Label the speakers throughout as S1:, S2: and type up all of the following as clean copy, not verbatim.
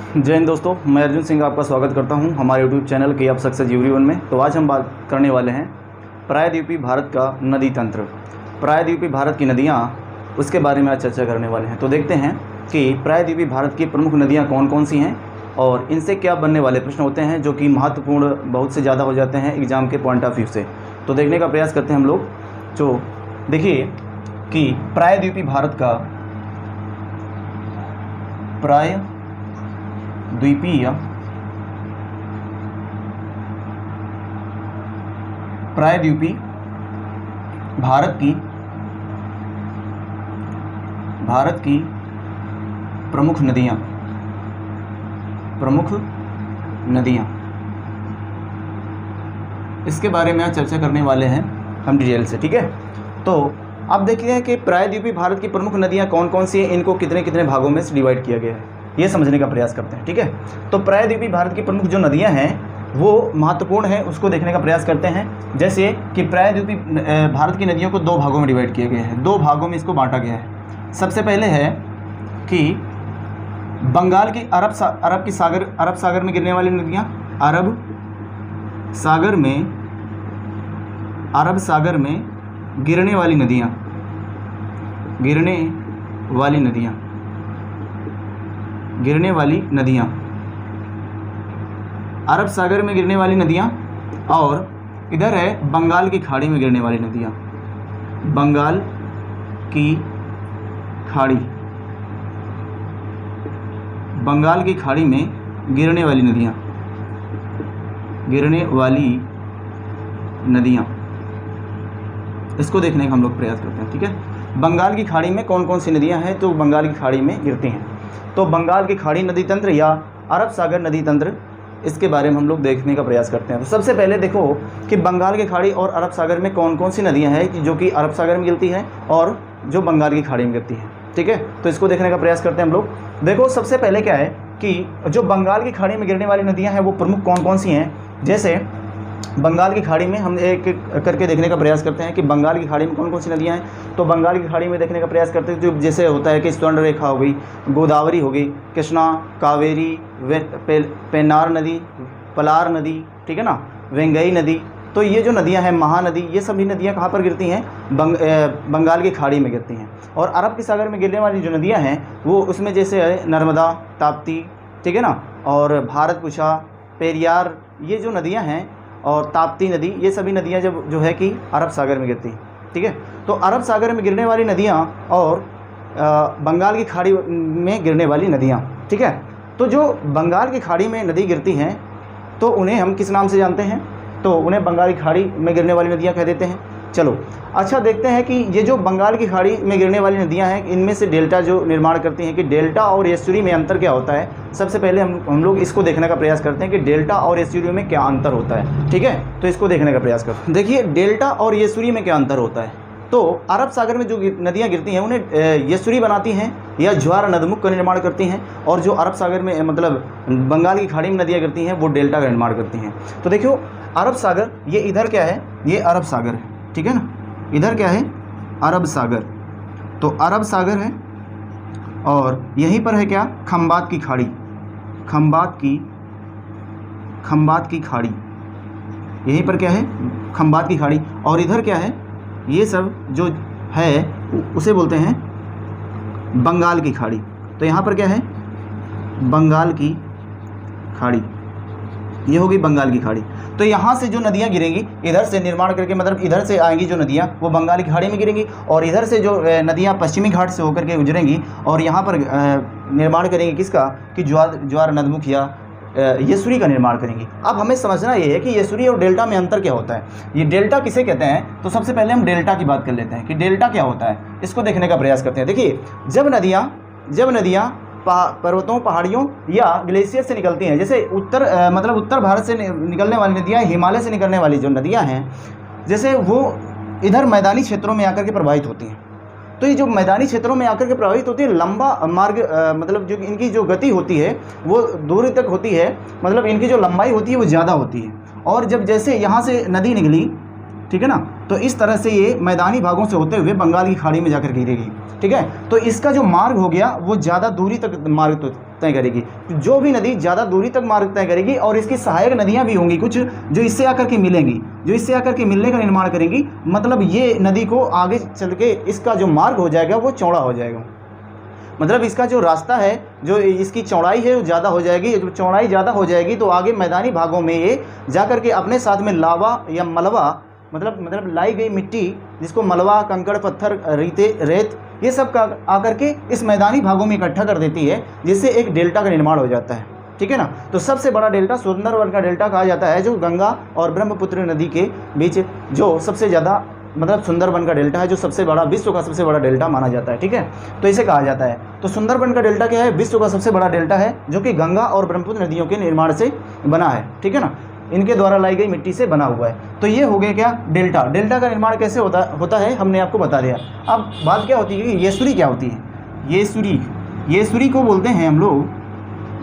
S1: जय हिंद दोस्तों, मैं अर्जुन सिंह आपका स्वागत करता हूं हमारे यूट्यूब चैनल के आप सक्सेस जीवन में। तो आज हम बात करने वाले हैं प्रायद्वीपीय भारत का नदी तंत्र। प्रायद्वीपीय भारत की नदियां, उसके बारे में आज चर्चा करने वाले हैं। तो देखते हैं कि प्रायद्वीपीय भारत की प्रमुख नदियां कौन कौन सी हैं और इनसे क्या बनने वाले प्रश्न होते हैं जो कि महत्वपूर्ण बहुत से ज़्यादा हो जाते हैं एग्ज़ाम के पॉइंट ऑफ व्यू से। तो देखने का प्रयास करते हैं हम लोग। जो देखिए कि प्रायद्वीपीय भारत का प्रायद्वीपीय भारत की प्रमुख नदियाँ इसके बारे में आज चर्चा करने वाले हैं हम डिटेल से, ठीक है। तो अब देखिए हैं कि प्रायद्वीपीय भारत की प्रमुख नदियाँ कौन कौन सी हैं, इनको कितने कितने भागों में डिवाइड किया गया है, ये समझने का प्रयास करते हैं, ठीक है। तो प्रायद्वीपीय भारत की प्रमुख जो नदियाँ हैं वो महत्वपूर्ण है, उसको देखने का प्रयास करते हैं। जैसे कि प्रायद्वीपीय भारत की नदियों को दो भागों में डिवाइड किया गया है, दो भागों में इसको बांटा गया है। सबसे पहले है कि बंगाल की अरब सागर में गिरने वाली नदियाँ, अरब सागर में गिरने वाली नदियाँ, अरब सागर में गिरने वाली नदियाँ। और इधर है बंगाल की खाड़ी में गिरने वाली नदियाँ, बंगाल की खाड़ी में गिरने वाली नदियाँ, इसको देखने का हम लोग प्रयास करते हैं, ठीक है। बंगाल की खाड़ी में कौन कौन सी नदियां हैं तो बंगाल की खाड़ी में गिरती हैं। तो बंगाल की खाड़ी नदी तंत्र या अरब सागर नदी तंत्र, इसके बारे में हम लोग देखने का प्रयास करते हैं। तो सबसे पहले देखो कि बंगाल की खाड़ी और अरब सागर में कौन कौन सी नदियां हैं जो कि अरब सागर में गिरती हैं और जो बंगाल की खाड़ी में गिरती हैं, ठीक है। तो इसको देखने का प्रयास करते हैं हम लोग। देखो सबसे पहले क्या है कि जो बंगाल की खाड़ी में गिरने वाली नदियाँ हैं वो प्रमुख कौन कौन सी हैं। जैसे बंगाल की खाड़ी में हम एक एक करके देखने का प्रयास करते हैं कि बंगाल की खाड़ी में कौन कौन सी नदियां हैं। तो बंगाल की खाड़ी में देखने का प्रयास करते हैं जो जैसे होता है कि स्वर्ण रेखा हो गई, गोदावरी हो गई, कृष्णा, कावेरी, पेन्नार नदी, पलार नदी, ठीक है ना, वेंगई नदी। तो ये जो नदियां हैं, महानदी, ये सभी नदियां कहाँ पर गिरती हैं, बंगाल की खाड़ी में गिरती हैं। और अरब की सागर में गिरने वाली जो नदियाँ हैं वो उसमें जैसे है नर्मदा, ताप्ती, ठीक है ना, और भारतपुषा, पेरियार, ये जो नदियाँ हैं और ताप्ती नदी, ये सभी नदियां जो है कि अरब सागर में गिरती हैं, ठीक है। तो अरब सागर में गिरने वाली नदियां और बंगाल की खाड़ी में गिरने वाली नदियां, ठीक है। तो जो बंगाल की खाड़ी में नदी गिरती हैं तो उन्हें हम किस नाम से जानते हैं, तो उन्हें बंगाल की खाड़ी में गिरने वाली नदियाँ कह देते हैं। चलो अच्छा देखते हैं कि ये जो बंगाल की खाड़ी में गिरने वाली नदियां हैं इनमें से डेल्टा जो निर्माण करती हैं कि डेल्टा और एस्चुरी में अंतर क्या होता है। सबसे पहले हम लोग इसको देखने का प्रयास करते हैं कि डेल्टा और एस्चुरी में क्या अंतर होता है, ठीक है। तो इसको देखने का प्रयास करते हैं। देखिए डेल्टा और एस्चुरी में क्या अंतर होता है। तो अरब सागर में जो नदियाँ गिरती हैं उन्हें एस्चुरी बनाती हैं या ज्वार नदमुख का निर्माण करती हैं, और जो अरब सागर में मतलब बंगाल की खाड़ी में नदियाँ गिरती हैं वो डेल्टा का निर्माण करती हैं। तो देखो अरब सागर, ये इधर क्या है, ये अरब सागर है, ठीक है ना, इधर क्या है, अरब सागर। तो अरब सागर है और यहीं पर है क्या, खंबात की खाड़ी, यहीं पर क्या है, खंबात की खाड़ी। और इधर क्या है, ये सब जो है उसे बोलते हैं बंगाल की खाड़ी। तो यहाँ पर क्या है, बंगाल की खाड़ी, ये होगी बंगाल की खाड़ी। तो यहाँ से जो नदियाँ गिरेंगी इधर से निर्माण करके, मतलब इधर से आएंगी जो नदियाँ वो बंगाल की खाड़ी में गिरेंगी, और इधर से जो नदियाँ पश्चिमी घाट से होकर के गुजरेंगी और यहाँ पर निर्माण करेंगी किसका, कि ज्वार नदमुख या एस्चुरी का निर्माण करेंगी। अब हमें समझना ये है कि एस्चुरी और डेल्टा में अंतर क्या होता है, ये डेल्टा किसे कहते हैं। तो सबसे पहले हम डेल्टा की बात कर लेते हैं कि डेल्टा क्या होता है, इसको देखने का प्रयास करते हैं। देखिए जब नदियाँ पर्वतों, पहाड़ियों या ग्लेशियर से निकलती हैं, जैसे उत्तर भारत से निकलने वाली नदियाँ, हिमालय से निकलने वाली जो नदियाँ हैं, जैसे वो इधर मैदानी क्षेत्रों में आकर के प्रवाहित होती हैं। तो ये जो मैदानी क्षेत्रों में आकर के प्रवाहित होती है, लंबा मार्ग मतलब जो इनकी जो गति होती है वो दूरी तक होती है, मतलब इनकी जो लंबाई होती है वो ज़्यादा होती है। और जब जैसे यहाँ से नदी निकली ठीक है ना। तो इस तरह से ये मैदानी भागों से होते हुए बंगाल की खाड़ी में जाकर गिरेगी, ठीक है। तो इसका जो मार्ग हो गया वो ज़्यादा दूरी तक मार्ग तय करेगी। जो भी नदी ज़्यादा दूरी तक मार्ग तय करेगी और इसकी सहायक नदियाँ भी होंगी कुछ जो इससे आकर के मिलेंगी, जो इससे आकर के मिलने का निर्माण करेंगी, मतलब ये नदी को आगे चल के इसका जो मार्ग हो जाएगा वो चौड़ा हो जाएगा। मतलब इसका जो रास्ता है, जो इसकी चौड़ाई है वो ज़्यादा हो जाएगी। जब चौड़ाई ज़्यादा हो जाएगी तो आगे मैदानी भागों में ये जाकर के अपने साथ में लावा या मलबा, मतलब लाई गई मिट्टी, जिसको मलबा, कंकड़, पत्थर, रेत, ये सब का आकर के इस मैदानी भागों में इकट्ठा कर देती है, जिससे एक डेल्टा का निर्माण हो जाता है, ठीक है ना। तो सबसे बड़ा डेल्टा सुंदरवन का डेल्टा कहा जाता है, जो गंगा और ब्रह्मपुत्र नदी के बीच जो सबसे ज़्यादा, मतलब सुंदरवन का डेल्टा है जो सबसे बड़ा, विश्व का सबसे बड़ा डेल्टा माना जाता है, ठीक है। तो इसे कहा जाता है। तो सुंदरवन का डेल्टा क्या है? विश्व का सबसे बड़ा डेल्टा है, जो कि गंगा और ब्रह्मपुत्र नदियों के निर्माण से बना है, ठीक है ना। इनके द्वारा लाई गई मिट्टी से बना हुआ है। तो ये हो गया क्या? डेल्टा। डेल्टा का निर्माण कैसे होता है हमने आपको बता दिया। अब बात क्या होती है कि येसुरी क्या होती है? येसुरी को बोलते हैं हम लोग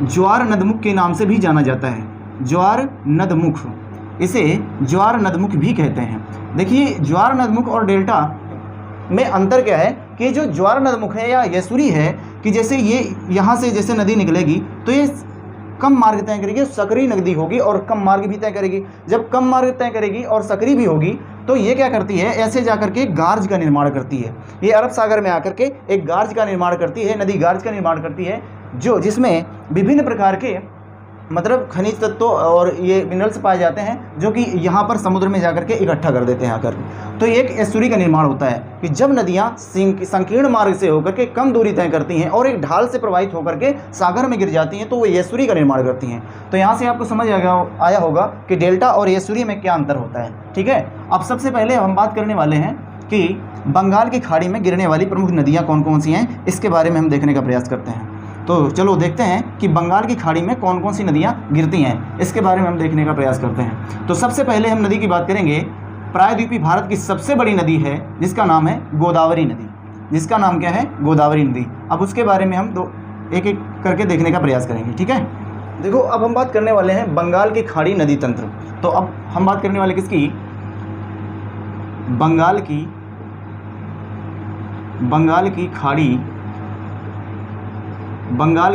S1: ज्वार नदमुख के नाम से भी जाना जाता है। ज्वार नदमुख, इसे ज्वार नदमुख भी कहते हैं। देखिए ज्वार नदमुख और डेल्टा में अंतर क्या है कि जो ज्वार नदमुख है या येसुरी है कि जैसे ये यहाँ से जैसे नदी निकलेगी तो ये कम मार्ग तय करेगी, सकरी नदी होगी और कम मार्ग भी तय करेगी। जब कम मार्ग तय करेगी और सकरी भी होगी तो ये क्या करती है, ऐसे जाकर के गार्ज का निर्माण करती है। ये अरब सागर में आकर के एक गार्ज का निर्माण करती है, नदी गार्ज का निर्माण करती है, जो जिसमें विभिन्न प्रकार के मतलब खनिज तत्व और ये मिनरल्स पाए जाते हैं, जो कि यहाँ पर समुद्र में जाकर के इकट्ठा कर देते हैं आकर। तो एक एस्चुरी का निर्माण होता है कि जब नदियाँ संकीर्ण मार्ग से होकर के कम दूरी तय करती हैं और एक ढाल से प्रवाहित होकर के सागर में गिर जाती हैं तो वो एस्चुरी का निर्माण करती हैं। तो यहाँ से आपको समझ आया होगा कि डेल्टा और एस्चुरी में क्या अंतर होता है, ठीक है। अब सबसे पहले हम बात करने वाले हैं कि बंगाल की खाड़ी में गिरने वाली प्रमुख नदियाँ कौन कौन सी हैं, इसके बारे में हम देखने का प्रयास करते हैं। तो चलो देखते हैं कि बंगाल की खाड़ी में कौन कौन सी नदियाँ गिरती हैं, इसके बारे में हम देखने का प्रयास करते हैं। तो सबसे पहले हम नदी की बात करेंगे। प्रायद्वीपीय भारत की सबसे बड़ी नदी है जिसका नाम है गोदावरी नदी। जिसका नाम क्या है? गोदावरी नदी। अब उसके बारे में हम एक एक करके देखने का प्रयास करेंगे, ठीक है। देखो अब हम बात करने वाले हैं बंगाल की खाड़ी नदी तंत्र। तो अब हम बात करने वाले किसकी? बंगाल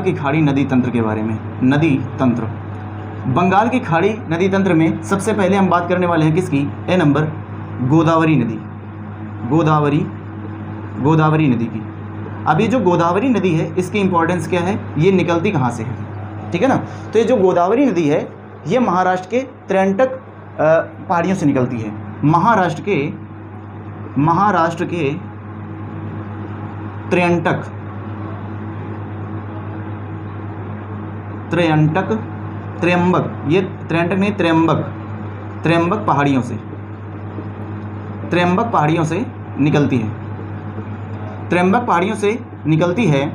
S1: की खाड़ी नदी तंत्र के बारे में। नदी तंत्र, बंगाल की खाड़ी नदी तंत्र में सबसे पहले हम बात करने वाले हैं किसकी? ए नंबर, गोदावरी नदी। गोदावरी नदी की। अब ये जो गोदावरी नदी है इसकी इंपॉर्टेंस क्या है, ये निकलती कहाँ से है, ठीक है ना। तो ये जो गोदावरी नदी है ये महाराष्ट्र के त्रियंटक पहाड़ियों से निकलती है। महाराष्ट्र के त्र्यंबक, ये त्रियंटक नहीं, त्र्यंबक पहाड़ियों से निकलती है। त्र्यंबक पहाड़ियों से निकलती है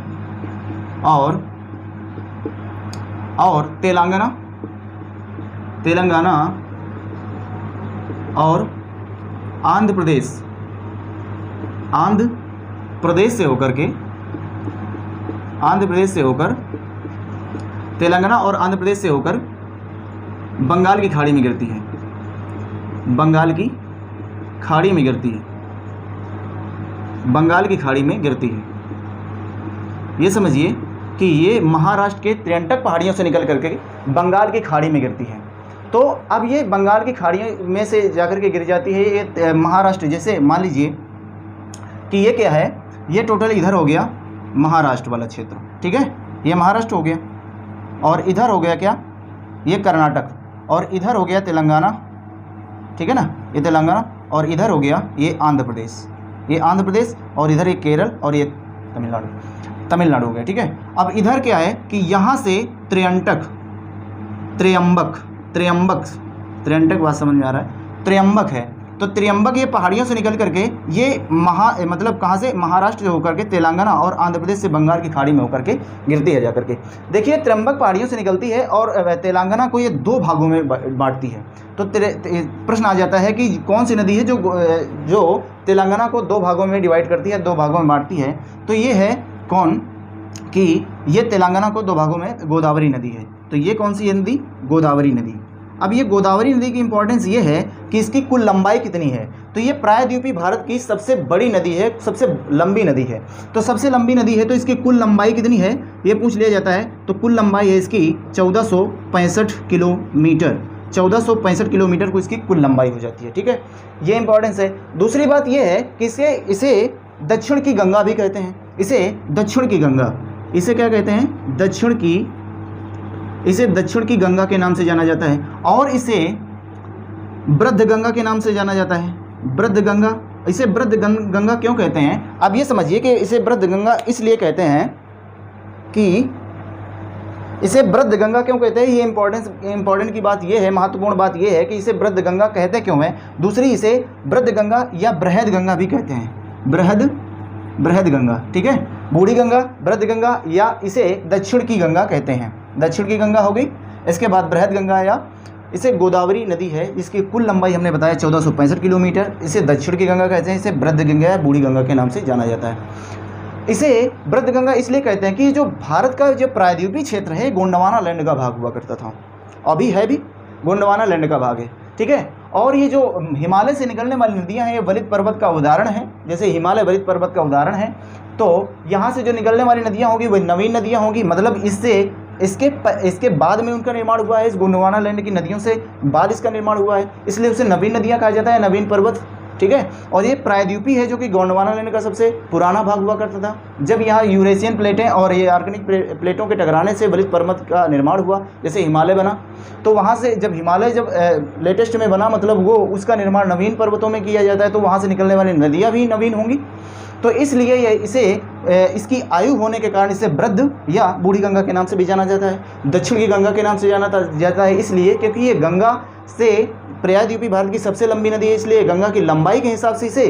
S1: और तेलंगाना और आंध्र प्रदेश से होकर तेलंगाना और आंध्र प्रदेश से होकर बंगाल की खाड़ी में गिरती है। बंगाल की खाड़ी में गिरती है। ये समझिए कि ये महाराष्ट्र के त्रियंटक पहाड़ियों से निकल करके बंगाल की खाड़ी में गिरती है। तो अब ये बंगाल की खाड़ियों में से जाकर के गिर जाती है। ये महाराष्ट्र, जैसे मान लीजिए कि ये क्या है, ये टोटल इधर हो गया महाराष्ट्र वाला क्षेत्र, ठीक है। ये महाराष्ट्र हो गया और इधर हो गया क्या, ये कर्नाटक, और इधर हो गया तेलंगाना, ठीक है ना, ये तेलंगाना, और इधर हो गया ये आंध्र प्रदेश, और इधर ये केरल और ये तमिलनाडु हो गया, ठीक है। अब इधर क्या है कि यहाँ से त्र्यंबक बात समझ में आ रहा है, त्र्यंबक है। तो त्र्यंबक ये पहाड़ियों से निकल करके ये मतलब कहाँ से, महाराष्ट्र से होकर के तेलंगाना और आंध्र प्रदेश से बंगाल की खाड़ी में होकर के गिरती है जाकर के। देखिए त्र्यंबक पहाड़ियों से निकलती है और तेलंगाना को ये दो भागों में बांटती है। तो प्रश्न आ जाता है कि कौन सी नदी है जो तेलंगाना को दो भागों में डिवाइड करती है, दो भागों में बांटती है। तो ये है कौन कि ये तेलंगाना को दो भागों में गोदावरी नदी है। तो ये कौन सी नदी? गोदावरी नदी। अब ये गोदावरी नदी की इंपॉर्टेंस ये है कि इसकी कुल लंबाई कितनी है। तो ये प्रायद्वीपीय भारत की सबसे बड़ी नदी है, सबसे लंबी नदी है। तो सबसे लंबी नदी है तो इसकी कुल लंबाई कितनी है ये पूछ लिया जाता है। तो कुल लंबाई है इसकी 1465 किलोमीटर। 1465 किलोमीटर को इसकी कुल लंबाई हो जाती है। ठीक है, ये इंपॉर्टेंस है। दूसरी बात ये है कि इसे दक्षिण की गंगा भी कहते हैं। इसे दक्षिण की गंगा, इसे क्या कहते हैं, इसे दक्षिण की गंगा के नाम से जाना जाता है। और इसे वृद्ध गंगा के नाम से जाना जाता है। वृद्ध गंगा, इसे वृद्ध गंगा क्यों कहते हैं? अब ये समझिए कि इसे वृद्ध गंगा इसलिए कहते हैं कि इसे वृद्ध गंगा क्यों कहते हैं। ये इंपॉर्टेंट की बात ये है, महत्वपूर्ण बात ये है कि इसे वृद्ध गंगा कहते क्यों है। दूसरी, इसे वृद्ध गंगा या बृहद गंगा भी कहते हैं। बृहद गंगा, ठीक है, बूढ़ी गंगा, वृद्ध गंगा, या इसे दक्षिण की गंगा कहते हैं। दक्षिण की गंगा हो गई, इसके बाद बृहद गंगा, या इसे गोदावरी नदी है, इसकी कुल लंबाई हमने बताया 1465 किलोमीटर। इसे दक्षिण की गंगा कहते हैं। इसे वृद्ध गंगा या बूढ़ी गंगा के नाम से जाना जाता है। इसे वृद्ध गंगा इसलिए कहते हैं कि जो भारत का जो प्रायद्वीपीय क्षेत्र है गोंडवाना लैंड का भाग हुआ करता था, अभी है भी गोंडवाना लैंड का भाग है। ठीक है, और ये जो हिमालय से निकलने वाली नदियां हैं ये वलित पर्वत का उदाहरण है। जैसे हिमालय वलित पर्वत का उदाहरण है, तो यहाँ से जो निकलने वाली नदियां होंगी वही नवीन नदियां होंगी। मतलब इसके बाद में उनका निर्माण हुआ है। इस गोंडवाना लैंड की नदियों से बाद इसका निर्माण हुआ है, इसलिए उसे नवीन नदियां कहा जाता है, नवीन पर्वत। ठीक है, और ये प्रायद्वीपीय है जो कि गोंडवाना लैंड का सबसे पुराना भाग हुआ करता था। जब यहाँ यूरेशियन प्लेटें और ये आर्कनिक प्लेटों के टकराने से वलित पर्वत का निर्माण हुआ, जैसे हिमालय बना, तो वहाँ से जब हिमालय लेटेस्ट में बना, मतलब वो उसका निर्माण नवीन पर्वतों में किया जाता है, तो वहाँ से निकलने वाली नदियाँ भी नवीन होंगी। तो इसलिए इसकी आयु होने के कारण इसे वृद्ध या बूढ़ी गंगा के नाम से भी जाना जाता है। दक्षिण की गंगा के नाम से जाना जाता है इसलिए क्योंकि ये गंगा से प्रायद्वीपीय भारत की सबसे लंबी नदी है, इसलिए गंगा की लंबाई के हिसाब से इसे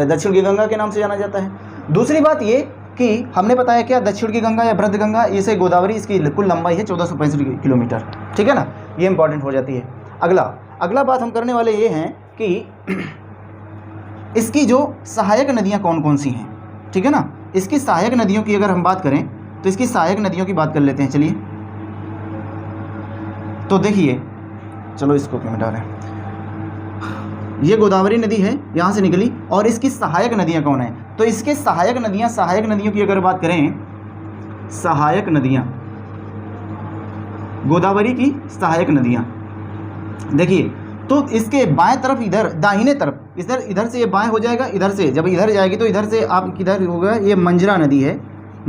S1: दक्षिण की गंगा के नाम से जाना जाता है। दूसरी बात ये कि हमने बताया क्या, दक्षिण की गंगा या वृद्ध गंगा, इसे गोदावरी, इसकी कुल लंबाई है 1465 किलोमीटर। ठीक है ना, ये इंपॉर्टेंट हो जाती है। अगला बात हम करने वाले ये हैं कि इसकी जो सहायक नदियाँ कौन कौन सी हैं। ठीक है ना, इसकी सहायक नदियों की अगर हम बात करें तो इसकी सहायक नदियों की बात कर लेते हैं। चलिए, तो देखिए, चलो इसको क्यों मिटा रहे हैं, ये गोदावरी नदी है, यहाँ से निकली, और इसकी सहायक नदियाँ कौन है। तो इसके सहायक नदियों की अगर बात करें, सहायक नदियाँ, गोदावरी की सहायक नदियाँ, देखिए, तो इसके बाएं तरफ, इधर दाहिने तरफ, इधर से ये बाएं हो जाएगा, इधर से जब इधर जाएगी तो इधर से आप किधर होगा, ये मंजरा नदी है,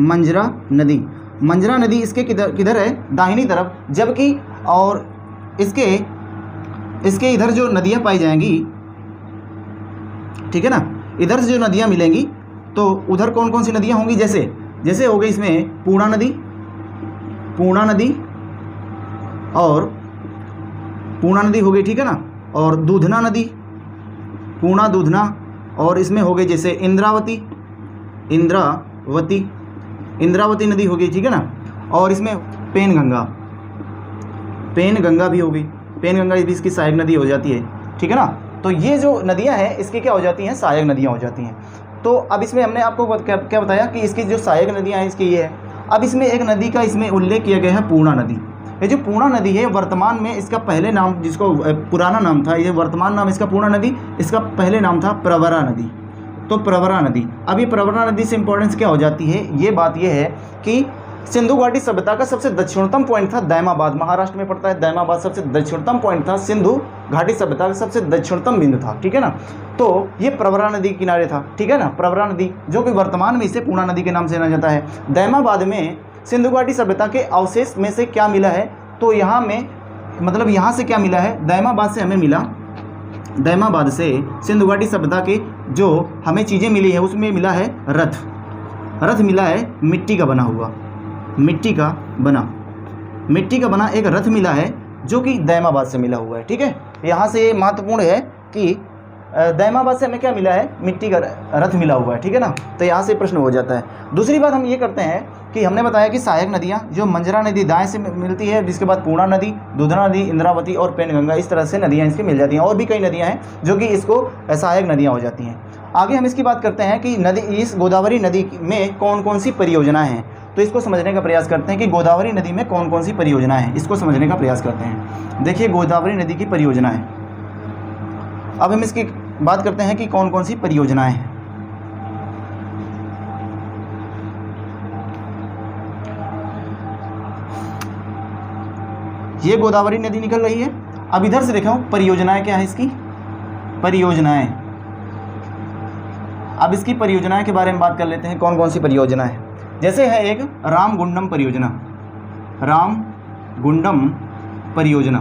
S1: मंजरा नदी इसके किधर है, दाहिनी तरफ। जबकि और इसके इधर जो नदियां पाई जाएंगी, ठीक है ना, इधर से जो नदियां मिलेंगी तो उधर कौन कौन सी नदियां होंगी, जैसे हो गई इसमें पूर्णा नदी और पूर्णा नदी हो गई, ठीक है ना, और दूधना नदी, दूधना, और इसमें हो गई जैसे इंद्रावती नदी हो गई, ठीक है ना, और इसमें पेन गंगा भी हो गई, पेन गंगा भी इसकी सहायक नदी हो जाती है। ठीक है ना, तो ये जो नदियां हैं इसकी क्या हो जाती हैं, सहायक नदियां हो जाती हैं। तो अब इसमें हमने आपको क्या बताया कि इसकी जो सहायक नदियां हैं इसकी ये है। अब इसमें एक नदी का इसमें उल्लेख किया गया है, पूर्णा नदी। ये जो पूर्णा नदी है वर्तमान में इसका पहले नाम, जिसको पुराना नाम था, ये वर्तमान नाम इसका पूर्णा नदी, इसका पहले नाम था प्रवरा नदी। तो प्रवरा नदी, अब ये प्रवरा नदी से इंपॉर्टेंस क्या हो जाती है, ये बात ये है कि सिंधु घाटी सभ्यता का सबसे दक्षिणतम पॉइंट था दैमाबाद, महाराष्ट्र में पड़ता है दैमाबाद, सबसे दक्षिणतम पॉइंट था, सिंधु घाटी सभ्यता का सबसे दक्षिणतम बिंदु था। ठीक है ना, तो ये प्रवरा नदी के किनारे था। ठीक है ना, प्रवरा नदी जो कि वर्तमान में इसे पूर्णा नदी के नाम से जाना जाता है। दैमाबाद में सिंधु घाटी सभ्यता के अवशेष में से क्या मिला है, तो यहाँ में मतलब यहाँ से क्या मिला है, दैमाबाद से हमें मिला, दैमाबाद से सिंधु घाटी सभ्यता के जो हमें चीज़ें मिली है उसमें मिला है रथ मिला है, मिट्टी का बना एक रथ मिला है जो कि दैमाबाद से मिला हुआ है। ठीक है, यहाँ से ये महत्वपूर्ण है कि दैमाबाद से हमें क्या मिला है, मिट्टी का रथ मिला हुआ है। ठीक है ना, तो यहाँ से प्रश्न हो जाता है। दूसरी बात हम ये करते हैं कि हमने बताया कि सहायक नदियाँ, जो मंजरा नदी दाएं से मिलती है, जिसके बाद पूर्णा नदी, दूधना नदी, इंद्रावती और पेनगंगा, इस तरह से नदियाँ इसकी मिल जाती हैं। और भी कई नदियाँ हैं जो कि इसको सहायक नदियाँ हो जाती हैं। आगे हम इसकी बात करते हैं कि इस गोदावरी नदी में कौन कौन सी परियोजनाएँ हैं। तो इसको समझने का प्रयास करते हैं कि गोदावरी नदी में कौन कौन सी परियोजनाएं हैं, इसको समझने का प्रयास करते हैं। देखिए गोदावरी नदी की परियोजनाएं, अब हम इसकी बात करते हैं कि कौन कौन सी परियोजनाएं हैं। ये गोदावरी नदी निकल रही है। अब इधर से देखो परियोजनाएं क्या है इसकी, परियोजनाएं। अब इसकी परियोजनाएं के बारे में बात कर लेते हैं, कौन कौन सी परियोजना है। जैसे है एक रामगुंडम परियोजना, रामगुंडम परियोजना।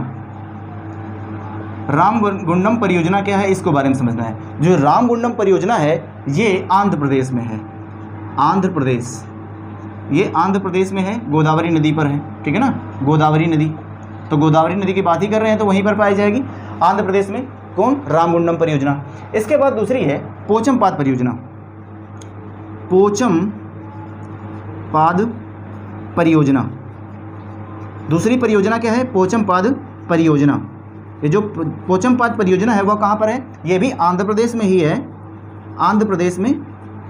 S1: रामगुंडम परियोजना क्या है, इसको बारे में समझना है। जो रामगुंडम परियोजना है ये आंध्र प्रदेश में है, आंध्र प्रदेश, ये आंध्र प्रदेश में है, गोदावरी नदी पर है, ठीक है ना, गोदावरी नदी। तो गोदावरी नदी की बात ही कर रहे हैं तो वहीं पर पाई जाएगी आंध्र प्रदेश में, कौन, रामगुंडम परियोजना। इसके बाद दूसरी है पोचमपाद परियोजना, पोचमपाद परियोजना। दूसरी परियोजना क्या है, पोचमपाद परियोजना। ये जो पोचमपाद परियोजना है वह कहाँ पर है, ये भी आंध्र प्रदेश में ही है, आंध्र प्रदेश में,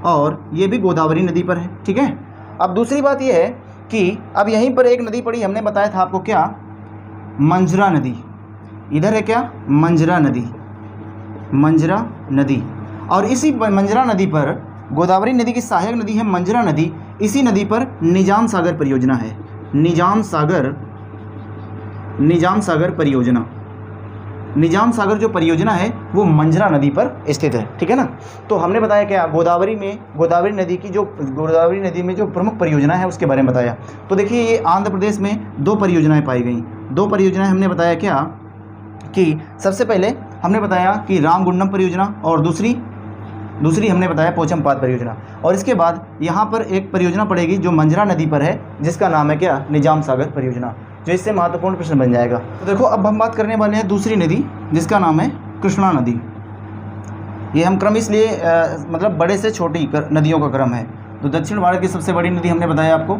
S1: और ये भी गोदावरी नदी पर है, ठीक है। अब दूसरी बात ये है कि अब यहीं पर एक नदी पड़ी, हमने बताया था आपको क्या, मंजरा नदी। इधर है क्या, मंजरा नदी, मंजरा नदी। और इसी मंजरा नदी पर, गोदावरी नदी की सहायक नदी है मंजरा नदी, इसी नदी पर निजाम सागर परियोजना है, निजाम सागर परियोजना। निजाम सागर जो परियोजना है वो मंजरा नदी पर स्थित है, ठीक है ना। तो हमने बताया क्या, गोदावरी नदी में जो प्रमुख परियोजना है उसके बारे में बताया। तो देखिए ये आंध्र प्रदेश में दो परियोजनाएं पाई गई। दो परियोजनाएं हमने बताया क्या, कि सबसे पहले हमने बताया कि रामगुंडम परियोजना, और दूसरी हमने बताया पोचमपाद परियोजना। और इसके बाद यहाँ पर एक परियोजना पड़ेगी जो मंजरा नदी पर है, जिसका नाम है क्या, निजाम सागर परियोजना, जो इससे महत्वपूर्ण प्रश्न बन जाएगा। तो देखो अब हम बात करने वाले हैं दूसरी नदी, जिसका नाम है कृष्णा नदी। ये हम क्रम इसलिए मतलब बड़े से छोटी नदियों का क्रम है। तो दक्षिण भारत की सबसे बड़ी नदी हमने बताया आपको,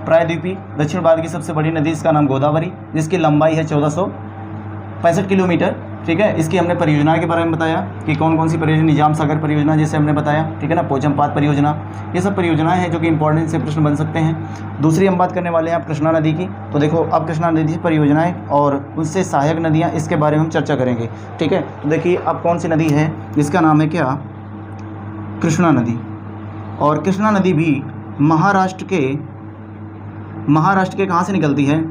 S1: प्रायद्वीपी दक्षिण भारत की सबसे बड़ी नदी, इसका नाम गोदावरी, जिसकी लंबाई है 1465 किलोमीटर, ठीक है। इसकी हमने परियोजना के बारे में बताया कि कौन कौन सी परियोजना, निजाम सागर परियोजना जैसे हमने बताया, ठीक है ना, पोचमपाद परियोजना, ये सब परियोजनाएं हैं जो कि इंपॉर्टेंट से प्रश्न बन सकते हैं। दूसरी हम बात करने वाले हैं अब कृष्णा नदी की। तो देखो अब कृष्णा नदी की परियोजनाएं और उनसे सहायक नदियाँ, इसके बारे में हम चर्चा करेंगे, ठीक है। तो देखिए अब कौन सी नदी है, जिसका नाम है क्या, कृष्णा नदी। और कृष्णा नदी भी महाराष्ट्र के कहाँ से निकलती है,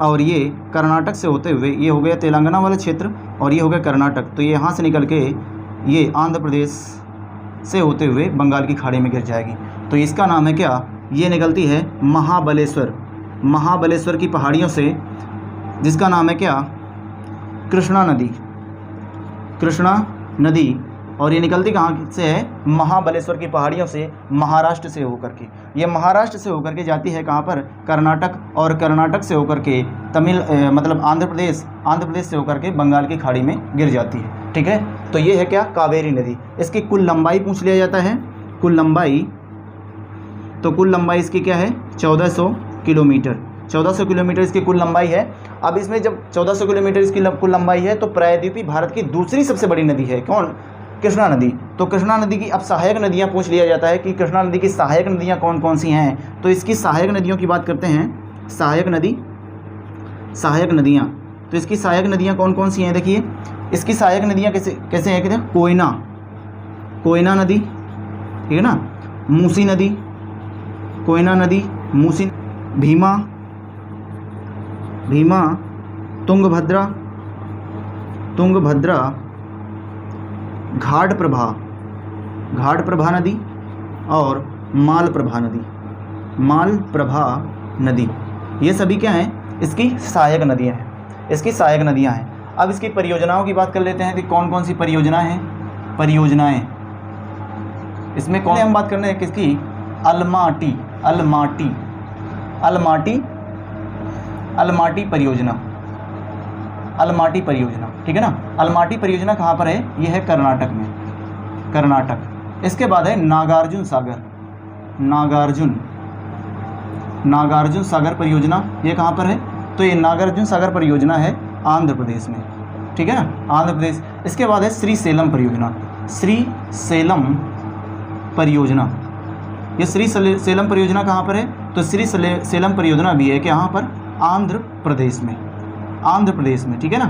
S1: और ये कर्नाटक से होते हुए, ये हो गया तेलंगाना वाला क्षेत्र और ये हो गया कर्नाटक, तो ये यहाँ से निकल के ये आंध्र प्रदेश से होते हुए बंगाल की खाड़ी में गिर जाएगी। तो इसका नाम है क्या, ये निकलती है महाबलेश्वर की पहाड़ियों से, जिसका नाम है क्या, कृष्णा नदी। और ये निकलती कहाँ से है, महाबलेश्वर की पहाड़ियों से, महाराष्ट्र से होकर के। ये महाराष्ट्र से होकर के जाती है कहाँ पर, कर्नाटक, और कर्नाटक से होकर के मतलब आंध्र प्रदेश से होकर के बंगाल की खाड़ी में गिर जाती है, ठीक है। तो ये है क्या, कावेरी नदी। इसकी कुल लंबाई पूछ लिया जाता है, कुल लंबाई, तो कुल लंबाई इसकी क्या है, 1400 किलोमीटर। 1400 किलोमीटर इसकी कुल लंबाई है। अब इसमें जब 1400 किलोमीटर इसकी कुल लंबाई है, तो प्रायद्वीपी भारत की दूसरी सबसे बड़ी नदी है कौन, कृष्णा नदी। तो कृष्णा नदी की अब सहायक नदियाँ पूछ लिया जाता है कि कृष्णा नदी की सहायक नदियाँ कौन कौन सी हैं। तो इसकी सहायक नदियों की बात करते हैं, सहायक नदियाँ। तो इसकी सहायक नदियाँ कौन कौन सी हैं, देखिए इसकी सहायक नदियाँ कैसे हैं, कहते हैं कोयना नदी, ठीक है ना, मूसी नदी, कोयना नदी, मूसी, भीमा, तुंगभद्रा, घाट प्रभा नदी और मालप्रभा नदी, ये सभी क्या हैं, इसकी सहायक नदियाँ हैं। अब इसकी परियोजनाओं की बात कर लेते हैं कि कौन कौन सी परियोजनाएं, इसमें कौन हम बात करने हैं, किसकी, अलमाटी परियोजना, ठीक है ना। अलमाटी परियोजना कहाँ पर है, ये है कर्नाटक। इसके बाद है नागार्जुन सागर परियोजना, ये कहाँ पर है, तो ये नागार्जुन सागर परियोजना है आंध्र प्रदेश में, ठीक है ना, आंध्र प्रदेश। इसके बाद है श्रीसेलम परियोजना, ये श्रीसेलम परियोजना कहाँ पर है, तो श्री सेलम परियोजना भी है कि यहाँ पर आंध्र प्रदेश में, आंध्र प्रदेश में, ठीक है ना,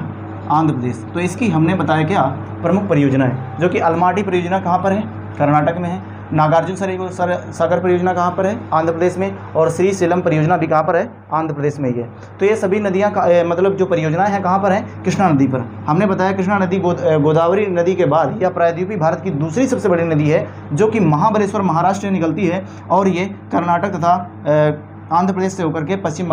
S1: आंध्र प्रदेश। तो इसकी हमने बताया क्या प्रमुख परियोजना है, जो कि अलमाटी परियोजना कहाँ पर है, कर्नाटक में है। नागार्जुन सागर परियोजना कहाँ पर है, आंध्र प्रदेश में। और श्री सेलम परियोजना भी कहाँ पर है, आंध्र प्रदेश में ही है। तो ये सभी नदियाँ मतलब जो परियोजनाएं हैं कहाँ पर हैं, कृष्णा नदी पर। हमने बताया कृष्णा नदी गोदावरी नदी के बाद यह प्रायद्वीपीय भारत की दूसरी सबसे बड़ी नदी है, जो कि महाबलेश्वर महाराष्ट्र से निकलती है और ये कर्नाटक तथा आंध्र प्रदेश से होकर के पश्चिम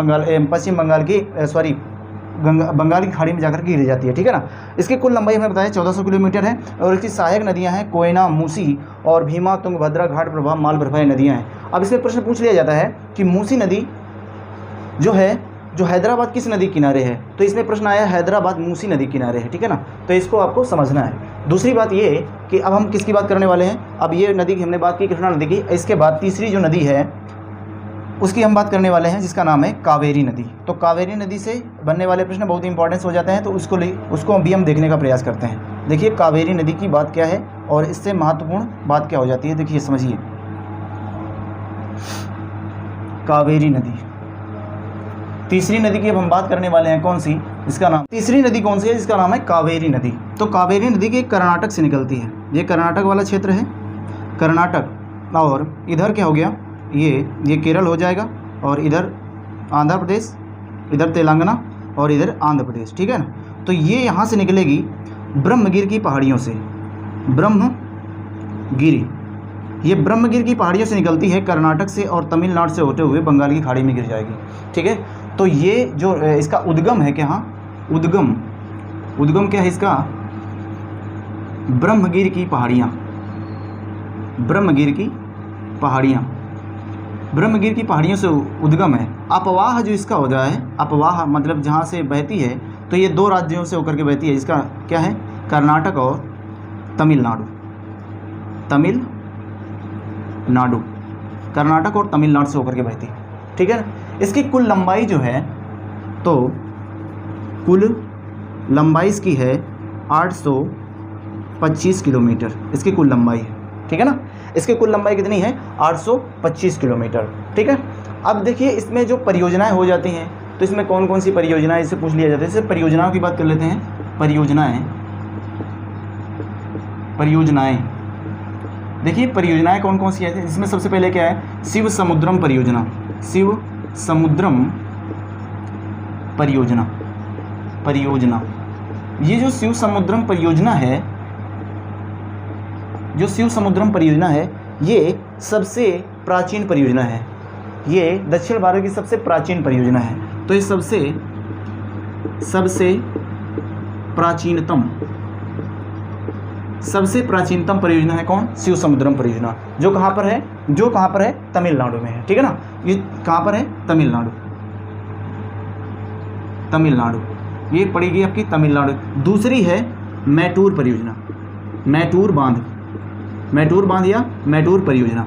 S1: बंगाल की खाड़ी में जाकर गिर जाती है, ठीक है ना। इसकी कुल लंबाई हमने बताया 1400 किलोमीटर है और इसकी सहायक नदियां हैं कोयना, मूसी और भीमा, तुंगभद्रा, घाट प्रभा, मालप्रभा नदियां हैं। अब इसमें प्रश्न पूछ लिया जाता है कि मूसी नदी जो है, जो हैदराबाद किस नदी किनारे है, तो इसमें प्रश्न आया हैदराबाद मूसी नदी किनारे है, ठीक है ना। तो इसको आपको समझना है। दूसरी बात ये कि अब हम किसकी बात करने वाले हैं, अब ये नदी की हमने बात की कृष्णा नदी की, इसके बाद तीसरी जो नदी है उसकी हम बात करने वाले हैं, जिसका नाम है कावेरी नदी। तो कावेरी नदी से बनने वाले प्रश्न बहुत इंपॉर्टेंस हो जाते हैं, तो उसको भी हम देखने का प्रयास करते हैं। देखिए कावेरी नदी की बात क्या है और इससे महत्वपूर्ण बात क्या हो जाती है, देखिए समझिए। कावेरी नदी, तीसरी नदी की अब हम बात करने वाले हैं, कौन सी, इसका नाम, तीसरी नदी कौन सी है, जिसका नाम है कावेरी नदी। तो कावेरी नदी के कर्नाटक से निकलती है, ये कर्नाटक वाला क्षेत्र है, कर्नाटक, और इधर क्या हो गया, ये केरल हो जाएगा, और इधर आंध्र प्रदेश, इधर तेलंगाना और इधर आंध्र प्रदेश, ठीक है ना। तो ये यहाँ से निकलेगी ब्रह्मगिर की पहाड़ियों से, ब्रह्मगिरी, ये ब्रह्मगिर की पहाड़ियों से निकलती है कर्नाटक से और तमिलनाडु से होते हुए बंगाल की खाड़ी में गिर जाएगी, ठीक है। तो ये जो इसका उद्गम है क्या, उद्गम क्या है इसका, ब्रह्मगिर की पहाड़ियाँ, ब्रह्मगिर की पहाड़ियाँ, ब्रह्मगिर की पहाड़ियों से उद्गम है। अपवाह जो इसका हो रहा है, अपवाह मतलब जहाँ से बहती है, तो ये दो राज्यों से होकर के बहती है, इसका क्या है, कर्नाटक और तमिलनाडु, कर्नाटक और तमिलनाडु से होकर के बहती है, ठीक है। इसकी कुल लंबाई जो है, तो कुल लंबाई इसकी है 825 किलोमीटर, इसकी कुल लंबाई है, ठीक है ना। इसकी कुल लंबाई कितनी है, 825 किलोमीटर, ठीक है। अब देखिए इसमें जो परियोजनाएं हो जाती हैं, तो इसमें कौन कौन सी परियोजनाएं, इससे पूछ लिया जाता है। इससे परियोजनाओं की बात कर लेते हैं। परियोजनाएं देखिए परियोजनाएं कौन कौन सी है। इसमें सबसे पहले क्या है, शिव समुद्रम परियोजना, शिव समुद्रम परियोजना। ये जो शिव समुद्रम परियोजना है, जो शिव समुद्रम परियोजना है, ये सबसे प्राचीन परियोजना है, ये दक्षिण भारत की सबसे प्राचीन परियोजना है। तो ये सबसे प्राचीनतम परियोजना है कौन, शिव समुद्रम परियोजना, जो कहाँ पर है, तमिलनाडु में है, ठीक है ना। ये कहाँ पर है, तमिलनाडु, ये पड़ेगी आपकी तमिलनाडु। दूसरी है मैटूर परियोजना, मैटूर बांध या मैटूर परियोजना,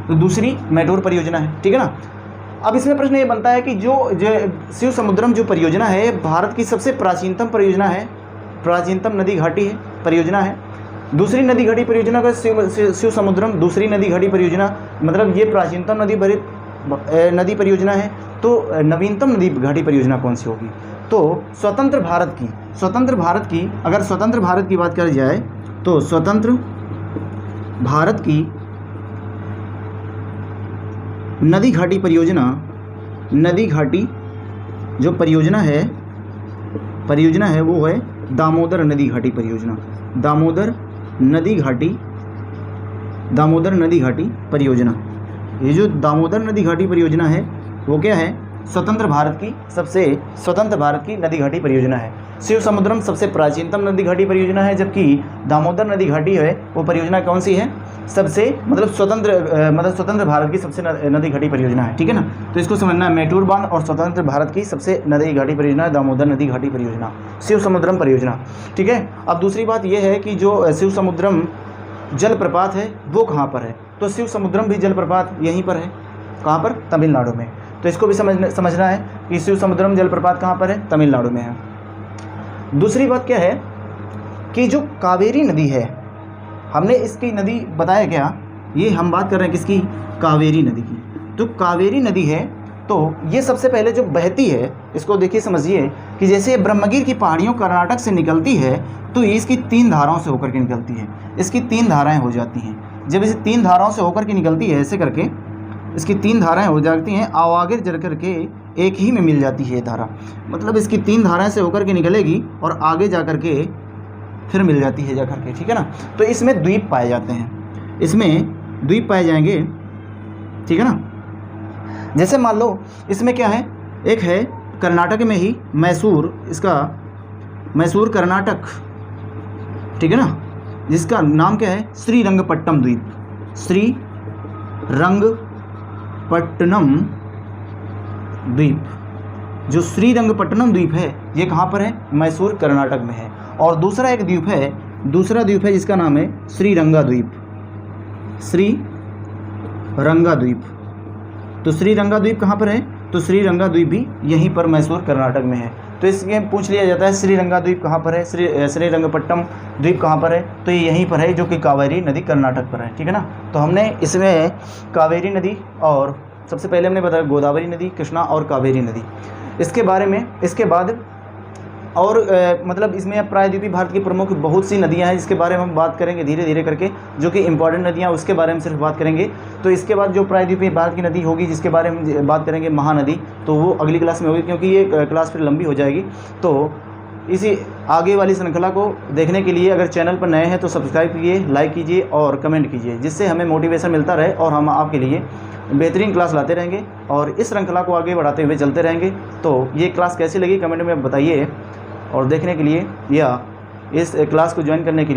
S1: तो दूसरी मैटूर परियोजना है, ठीक है ना। अब इसमें प्रश्न ये बनता है कि जो शिव समुद्रम जो परियोजना है, भारत की सबसे प्राचीनतम परियोजना है, प्राचीनतम नदी घाटी है परियोजना है। दूसरी नदी घाटी परियोजना का शिव समुद्रम दूसरी नदी घाटी परियोजना, मतलब ये प्राचीनतम नदी परियोजना है। तो नवीनतम नदी घाटी परियोजना कौन सी होगी, तो स्वतंत्र भारत की अगर स्वतंत्र भारत की बात करी जाए, तो स्वतंत्र भारत की नदी घाटी जो परियोजना है वो है दामोदर नदी घाटी परियोजना, दामोदर नदी घाटी परियोजना। ये जो दामोदर नदी घाटी परियोजना है वो क्या है, स्वतंत्र भारत की नदी घाटी परियोजना है। शिव समुद्रम सबसे प्राचीनतम नदी घाटी परियोजना है, जबकि दामोदर नदी घाटी है वो परियोजना कौन सी है, स्वतंत्र भारत की सबसे नदी घाटी परियोजना है, ठीक है ना। तो इसको समझना है, मैटूर बांध और स्वतंत्र भारत की सबसे नदी घाटी परियोजना है दामोदर नदी घाटी परियोजना, शिव समुद्रम परियोजना, ठीक है। अब दूसरी बात यह है कि जो शिव समुद्रम जलप्रपात है वो कहाँ पर है, तो शिव समुद्रम भी जलप्रपात यहीं पर है, कहाँ पर, तमिलनाडु में। तो इसको भी समझना है कि शिव समुद्रम जलप्रपात कहाँ पर है, तमिलनाडु में है। दूसरी बात क्या है कि जो कावेरी नदी है, हमने इसकी नदी बताया क्या, ये हम बात कर रहे हैं किसकी, कावेरी नदी की। तो कावेरी नदी है तो ये सबसे पहले जो बहती है, इसको देखिए समझिए कि जैसे ब्रह्मगिर की पहाड़ियों कर्नाटक से निकलती है तो इसकी 3 धाराओं से होकर के निकलती है। इसकी 3 धाराएं हो जाती हैं। जब इसे 3 धाराओं से होकर के निकलती है ऐसे करके, इसकी 3 धाराएं हो जाती हैं, आगे जल करके एक ही में मिल जाती है ये धारा। मतलब इसकी 3 धाराएं से होकर के निकलेगी और आगे जा कर के फिर मिल जाती है जा कर के, ठीक है ना। तो इसमें द्वीप पाए जाते हैं, इसमें द्वीप पाए जाएंगे, ठीक है ना। जैसे मान लो इसमें क्या है, एक है कर्नाटक में ही मैसूर, इसका मैसूर कर्नाटक, ठीक है ना, जिसका नाम क्या है श्रीरंगपट्टनम द्वीप। श्रीरंगपट्टनम द्वीप, जो श्रीरंगपट्टनम द्वीप है ये कहाँ पर है, मैसूर कर्नाटक में है। और दूसरा एक द्वीप है, दूसरा द्वीप है जिसका नाम है श्रीरंगा द्वीप, श्रीरंगा द्वीप। तो श्रीरंगा द्वीप कहाँ पर है, तो श्रीरंगा द्वीप भी यहीं पर मैसूर कर्नाटक में है। तो इसमें पूछ लिया जाता है श्रीरंगा द्वीप कहाँ पर है, श्रीरंगपट्टनम द्वीप कहाँ पर है, तो ये यहीं पर है जो कि कावेरी नदी कर्नाटक पर है, ठीक है ना। तो हमने इसमें कावेरी नदी और सबसे पहले हमने बताया गोदावरी नदी, कृष्णा और कावेरी नदी, इसके बारे में। इसके बाद और मतलब इसमें प्रायद्वीपीय भारत की प्रमुख बहुत सी नदियां हैं जिसके बारे में हम बात करेंगे धीरे धीरे करके, जो कि इंपॉर्टेंट नदियां उसके बारे में सिर्फ बात करेंगे। तो इसके बाद जो प्रायद्वीपीय भारत की नदी होगी जिसके बारे में बात करेंगे महानदी, तो वो अगली क्लास में होगी क्योंकि ये क्लास फिर लंबी हो जाएगी। तो इसी आगे वाली श्रृंखला को देखने के लिए अगर चैनल पर नए हैं तो सब्सक्राइब कीजिए, लाइक कीजिए और कमेंट कीजिए, जिससे हमें मोटिवेशन मिलता रहे और हम आपके लिए बेहतरीन क्लास लाते रहेंगे और इस श्रृंखला को आगे बढ़ाते हुए चलते रहेंगे। तो ये क्लास कैसी लगी कमेंट में बताइए, और देखने के लिए या इस क्लास को ज्वाइन करने के लिए